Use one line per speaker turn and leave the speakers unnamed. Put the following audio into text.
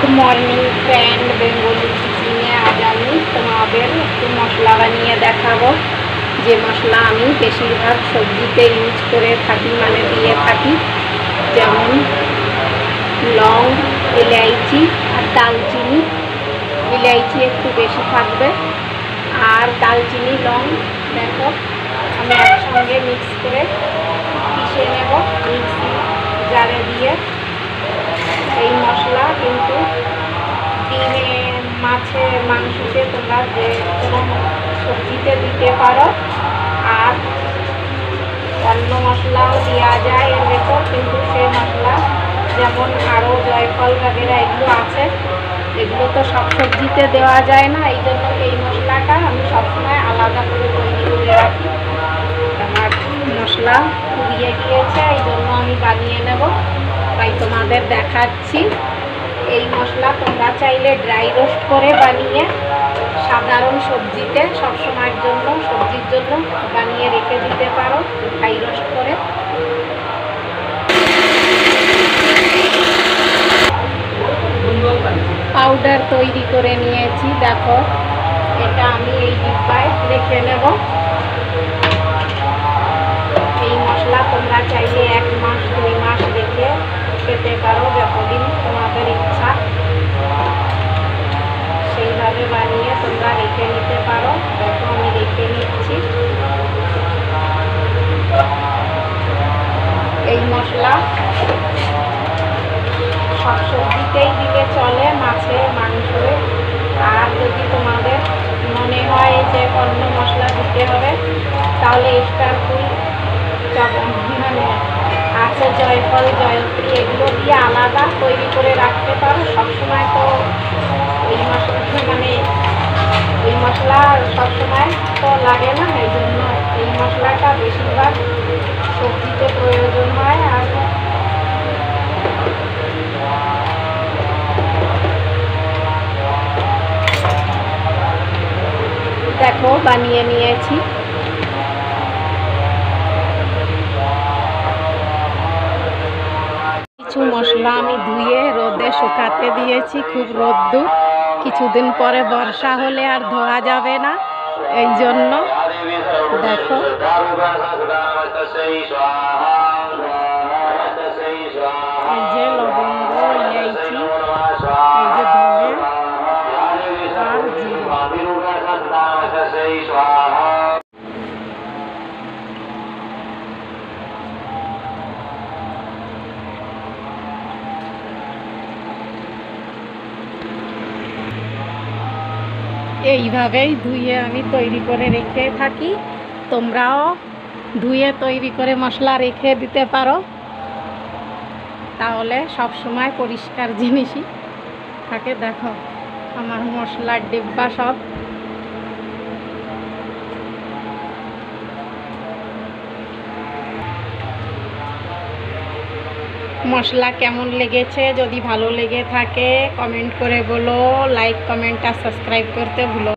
good morning friend Bengali किचेने आज आमी तोमादेर एकटु मशला बानिये देखाबो जे मशला आमी बेशिरभाग सब्जीते यूज करे थाकी माने दिए थाकी जेमन लौंग इलायची और दालचीनी इलायची एकटु बेशी थाकबे और दालचीनी लौंग देखो आमी एकसंगे मिक्स करे पिषे नेब मिक्सी जारे दिए এই মশলা কিন্তু ডিমে মাছে মাংসতে তোমরা যে কোনো সবজিতে দিতে পারো আর অন্য মশলাও দেওয়া যায় এর ভেতর কিন্তু সেই মশলা যেমন আরও জয়ফল वगैरह এগুলো আছে এগুলো তো সব সবজিতে দেওয়া যায় না এই জন্য এই মশলাটা আমি সবসময় আলাদা করে তৈরি করে রাখি আমার মশলা ফুরিয়ে গিয়েছে এই জন্য আমি বানিয়ে নেব তাই তোমাদের দেখাচ্ছি এই মশলা তোমরা চাইলে ড্রাই রোস্ট করে বানিয়ে সাধারণ সবজিতে সব সময়ের জন্য সবজির জন্য বানিয়ে রেখে দিতে পারো ড্রাই রোস্ট করে পাউডার তৈরি করে নিয়েছি দেখো এটা আমি এই ডিব্বায় রেখে নেব এই মশলা তোমরা চাইলে 1 মাস 2 মাস রেখে খেতে পারো যতদিন তোমাদের ইচ্ছা সেইভাবে বানিয়ে তোমরা রেখে নিতে পারো দেখো আমি রেখে নিচ্ছি এই মশলা সব সবজিতেই দিলে চলে মাছে মাংসে আর যদি তোমাদের মনে হয় যে অন্য মশলা দিতে হবে তাহলে স্টার ফুল মানে আছে জয়ফল জয়ত্রী এগুলো দিয়ে আলাদা তৈরি করে রাখতে পারো সবসময় তো এই মশলা মানে এই মশলা সবসময় তো লাগে না এই জন্য এই মশলাটা বেশিরভাগ সবজিতে প্রয়োজন হয় আর দেখো বানিয়ে নিয়েছি কিছু মশলা আমি ধুয়ে রোদে শুকাতে দিয়েছি খুব রোদ্দুর কিছুদিন পরে বর্ষা হলে আর ধোয়া যাবে না এই জন্য দেখো এই যে লবঙ্গ ইলাইচি এই যে ধনে আর জিরে এইভাবেই ধুয়ে আমি তৈরি করে রেখে থাকি তোমরাও ধুয়ে তৈরি করে মশলা রেখে দিতে পারো তাহলে সব সময় পরিষ্কার জিনিসই থাকে দেখো আমার মশলার ডিব্বা সব মশলা কেমন লেগেছে যদি ভালো লেগে থাকে কমেন্ট করে বলো লাইক কমেন্ট আর সাবস্ক্রাইব করতে ভুলো